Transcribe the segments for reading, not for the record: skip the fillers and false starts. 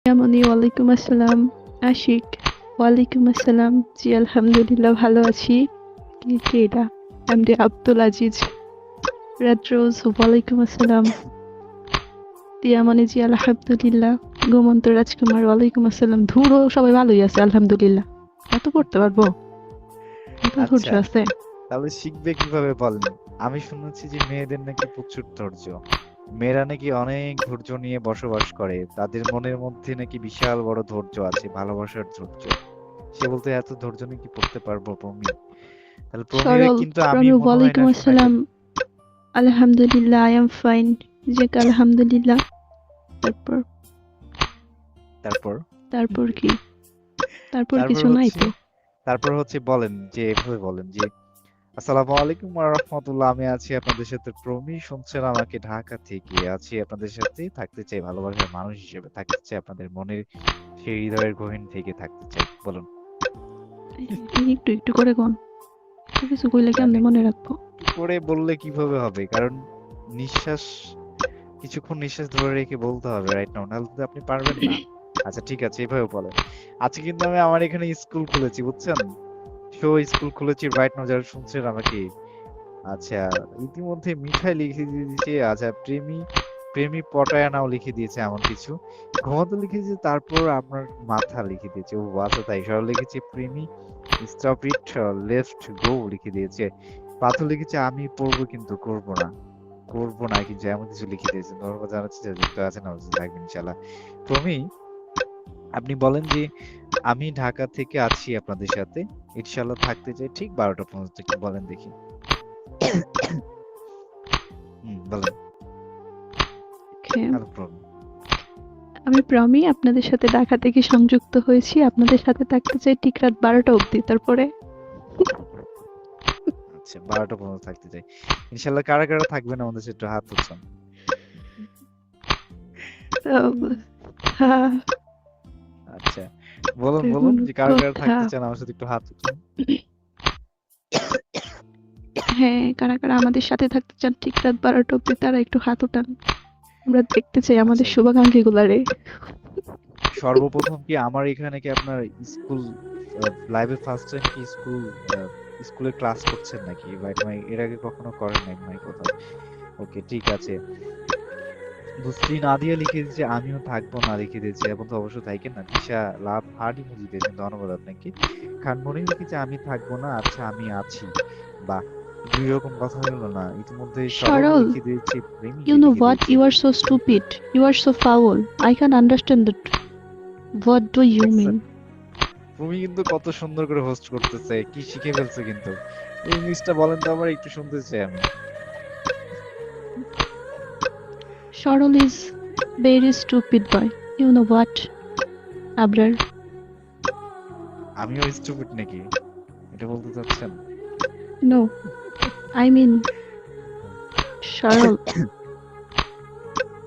ইয়ামানি ওয়ালাইকুম আসসালাম। আশিক ওয়ালাইকুম আসসালাম। জি আলহামদুলিল্লাহ ভালো আছি। কে এটা? MD Abdul Aziz. Red rose ওয়ালাইকুম আসসালাম। তিয়ামানি জি আলহামদুলিল্লাহ। গোমন্ত রাজকুমার ওয়ালাইকুম আসসালাম। ধুরো সবাই ভালোই আছে আলহামদুলিল্লাহ। এত পড়তে পারবো? এত ধৈর্য আচ্ছা, আছে? তাহলে শিখবে কিভাবে বলেন? আমি শুনেছি যে মেয়েদের নাকি প্রচুর ধৈর্য। মেয়েরা নাকি অনেক ধৈর্য নিয়ে বসবাস করে। তাদের মনের মধ্যে নাকি বিশাল বড় ধৈর্য আছে, ভালোবাসার ধৈর্য। সে বলতে এত ধৈর্য নিয়ে কি পড়তে পারবো প্রমি? তাহলে প্রমিরে সরল কিন্তু আমি প্রমি মনে হয় ওয়ালাইকুম না শোনাইতে। আসসালাম। আলহামদুলিল্লাহ আই এম ফাইন। জি আলহামদুলিল্লাহ। তারপর তারপর তারপর কি? তারপর তারপর কিছু নাই হচ্ছে তো। তারপর হচ্ছে বলেন যে এভাবে বলেন যে আসসালামু আলাইকুম ওয়া রাহমাতুল্লাহ। আমি আছি আপনাদের সাথে প্রমি, শুনছেন আমাকে ঢাকা থেকে। আছি আপনাদের সাথে, থাকতে চাই ভালোবাসার মানুষ হিসেবে, থাকতে চাই আপনাদের মনের সেই হৃদয়ের গহীন থেকে থাকতে চাই। বলুন। একটু একটু করে কোন। এত কিছু কইলে মানে কেমনে মনে রাখবো? কি করে বললে কিভাবে হবে? কারণ নিঃশ্বাস কিছুক্ষণ নিঃশ্বাস ধরে রেখে বলতে হবে রাইট নাও, নাহলে তো আপনি পারবেন না। আচ্ছা ঠিক আছে, এভাবে বলেন। আজকে কিন্তু আমি আমার এখানে স্কুল খুলেছি, বুঝছেন? স্কুল খুলেছি রাইট নাও, যারা শুনছেন আমাকে। আচ্ছা, ইতিমধ্যে মিঠাই লিখে দিয়েছে। আচ্ছা, প্রেমী প্রেমী পটায় নাও লিখে দিয়েছে এমন কিছু। ঘুমাতে লিখে দিয়েছে, তারপর আপনার মাথা লিখে দিয়েছে। ও আচ্ছা, তাই সরল লিখেছে প্রেমী স্টপ ইট লেফট গো লিখে দিয়েছে। পাথর লিখেছে আমি পড়বো কিন্তু করব না, করব না কিন্তু এমন কিছু লিখে দিয়েছে। ধন্যবাদ জানাচ্ছি যে যুক্ত আছেন, অবশ্যই থাকবেন ইনশাল্লাহ। প্রমি, আপনি বলেন যে আমি ঢাকা থেকে আছি আপনাদের সাথে, ইনশাল্লাহ থাকতে চাই ঠিক 12টা পর্যন্ত। কি বলেন দেখি? বলেন। Okay, hello Promi. আমি প্রমি আপনাদের সাথে ঢাকা থেকে সংযুক্ত হয়েছি। আপনাদের সাথে থাকতে চাই ঠিক রাত 12টা অবধি। তারপরে আচ্ছা, 12টা পর্যন্ত থাকতে চাই। ইনশাল্লাহ কারা কারা থাকবেন আমাদের সাথে একটু হাত উঠান। হ্যাঁ, আচ্ছা, বলুন বলুন তেমন যে কারা কারা কথা। থাকতে চান আমার সাথে একটু হাত উঠান। হ্যাঁ, কারা কারা আমাদের সাথে থাকতে চান ঠিক রাত 12টা অবধি তারা একটু হাত উঠান। আমরা দেখতে চাই আমাদের আচ্ছা, শুভাকাঙ্ক্ষী গুলারে। সর্বপ্রথম কি আমার এখানে কি আপনার স্কুল লাইভে ফার্স্ট টাইম কি স্কুলে ক্লাস করছেন নাকি? রাইট, এর আগে কখনো করেন নাই মানে কোথাও? ওকে ঠিক আছে। বুসরি নাদিয়া লিখে দিয়েছে আমিও থাকবো না লিখে দিয়েছে, এবং তো অবশ্যই থাকেন না। দিশা লাভ হার্ড ইমোজি দিয়েছেন, ধন্যবাদ আপনাকে। খানমণি লিখেছে আমি থাকবো না, আচ্ছা আমি আছি। বা দুই রকম কথা হলো না। ইতিমধ্যে সরল সরল, লিখে দিয়েছে, প্রেমীকে you know লিখে what? দিয়েছে। You are so stupid. You are so foul. I can't understand that. What do you দেখছেন, mean? তুমি কিন্তু কত সুন্দর করে হোস্ট করতেছে, কি শিখে ফেলছো কিন্তু। ইংলিশটা বলেন তো আবার, একটু শুনতে চাই আমি। Sharol is very stupid boy. You know what, Abrar? আমিও স্টুপিড নাকি, এটা বলতে চাচ্ছেন? No, I mean Sharol.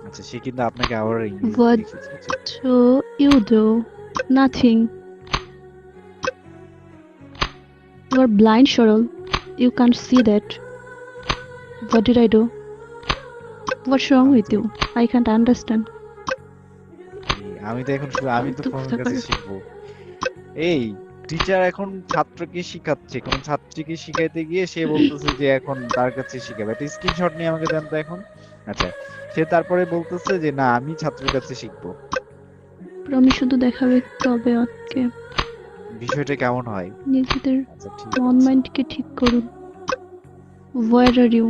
আচ্ছা, সে কিন্তু আপনাকে আবার ইংরেজিতে What লিখে দিয়েছে। do you do? Nothing. You are blind, Sharol. You can't see that. What did I do? What's wrong আমি with তো you? I can't understand. আমি তো এখন শুধু আমি তো ফালতু প্রমির কাছে কোথাকার। শিখবো। এই টিচার এখন ছাত্রকে শিখাচ্ছে, কোন ছাত্রীকে শিখাইতে গিয়ে সে বলতেছে যে এখন তার কাছে শিখাবে। একটা স্ক্রিনশট নিয়ে আমাকে দেন তো এখন। আচ্ছা, সে তারপরে বলতেছে যে না আমি ছাত্রের কাছে শিখবো। আমি শুধু দেখাবে তবে ওকে। বিষয়টা কেমন হয়? নিজেদের আচ্ছা ঠিক মন আছে। মাইন্ডকে ঠিক করুন। Where are you?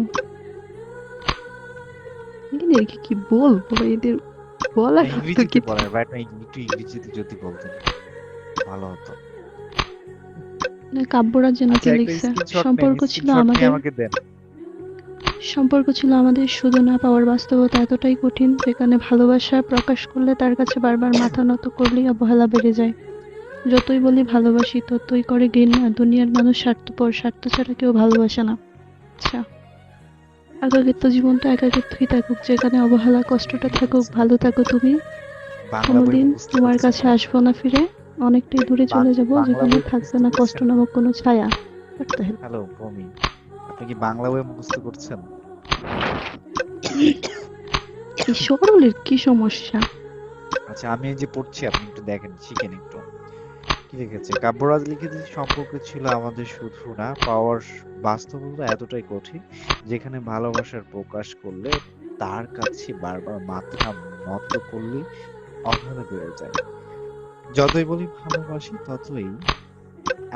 এদেরকে কি বলবো ভাই, এদের বলার মতো ইংরেজিতে কিছু। বলেন রাইট, না একটু ইংরেজিতে যদি বলতেন ভালো হতো। না, কাব্যরাজ যেন আচ্ছা, কি একটা লিখছে। স্ক্রিনশট নেন, সম্পর্ক ছিল স্ক্রিনশট নিয়ে আমাদের আমাকে দেন। সম্পর্ক ছিল আমাদের শুধু না পাওয়ার বাস্তবতা এতটাই কঠিন যেখানে ভালোবাসা প্রকাশ করলে তার কাছে বারবার মাথা নত করলেই অবহেলা বেড়ে যায়। যতই বলি ভালোবাসি ততই করে ঘৃণা। দুনিয়ার মানুষ স্বার্থপর, স্বার্থ ছাড়া কেউ ভালোবাসে না। আচ্ছা, একাকিত্ব জীবনটা একাকিত্বই থাকুক, যেখানে অবহেলা কষ্টটা থাকুক, ইংরেজি ভালো থাকো তুমি। বাংলা বই কোনোদিন মুখস্থ তোমার করছেন কাছে নাকি? আসবো না ফিরে। অনেকটাই দূরে চলে যাব, বাংলা যেখানে বই থাকবে মুখস্থ না কষ্ট করছেন? নামক কোনো ছায়া। What the hell? হ্যালো ভূমি, আপনি কি বাংলা বই মুখস্থ করছেন? এই সরলের কি সমস্যা? আচ্ছা আমি এই যে পড়ছি, আপনি একটু দেখেন, শিখেন একটু। কি লিখেছে? কাব্যরাজ লিখেছে, সম্পর্ক ছিল আমাদের শুধু না পাওয়ার, বাস্তবতা এতটাই কঠিন যেখানে ভালোবাসার প্রকাশ করলে তার কাছে বারবার মাথা নত করলে অধরে বেড়ে যায়। যতই বলি ভালোবাসি ততই,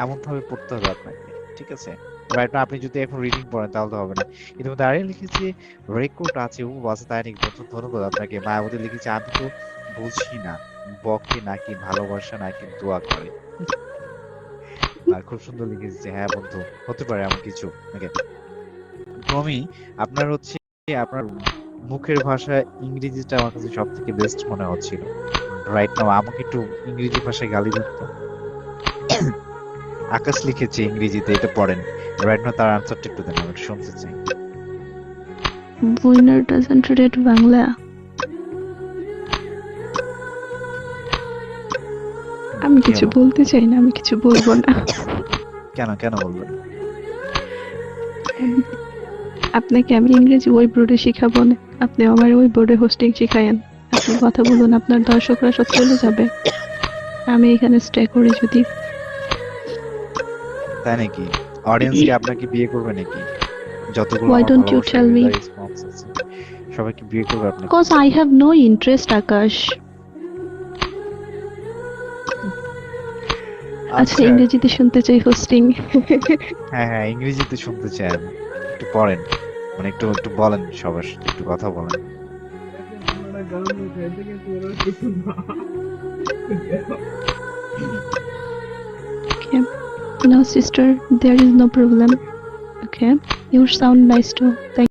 এমন ভাবে পড়তে হবে আপনাকে, ঠিক আছে? রাইট না, আপনি যদি এখন রিডিং পড়েন তাহলে তো হবে না। ইতিমধ্যে আরে লিখেছে রেকর্ড আছে, ও আছে তাই নাকি? ধন্যবাদ আপনাকে। মায়াবতী লিখেছে আমি তো বুঝি না বকে নাকি ভালোবাসা নাকি দোয়া করে। আর খুব সুন্দর লিখেছে, হ্যাঁ বন্ধু, হতে পারে এমন কিছু। ওকে, প্রমি, আপনার হচ্ছে আপনার মুখের ভাষা ইংরেজিটা আমার কাছে সব থেকে বেস্ট মনে হচ্ছিল। রাইট নাও আমাকে একটু ইংরেজি ভাষায় গালি দেন তো। আকাশ লিখেছে ইংরেজিতে, এটা পড়েন। রাইট নাও তার আনসারটা একটু দেন, আমি একটু শুনতে চাই। Winner doesn't read Bangla. আমি কি কিছু হলো? বলতে চাই না, আমি কিছু বলবো না। কেন কেন বলবেন? আপনাকে আমি ইংরেজি ওই বোর্ডে শিখাবো না, আপনি আমার ওই বোর্ডে হোস্টিং শিখায়েন। আপনি কথা বলুন, আপনার দর্শকরা সব চলে যাবে, আমি এখানে স্টে করি যদি। তাই নাকি? অডিয়েন্স কি আপনাকে বিয়ে করবে নাকি? যতগুলো Why আমার don't you ভালোবাসার tell me? হৃদয় রেসপন্স আছে, সবাই কি বিয়ে করবে আপনাকে? Because I have no interest, আকাশ। আচ্ছা, আচ্ছা, ইংরেজিতে শুনতে চাই হোস্টিং। হ্যাঁ হ্যাঁ, ইংরেজিতে শুনতে চাই আমি। একটু পড়েন, মানে একটু একটু বলেন, সবার সাথে একটু কথা বলেন। Okay. No, sister, there is no problem. Okay. You sound nice too. Thank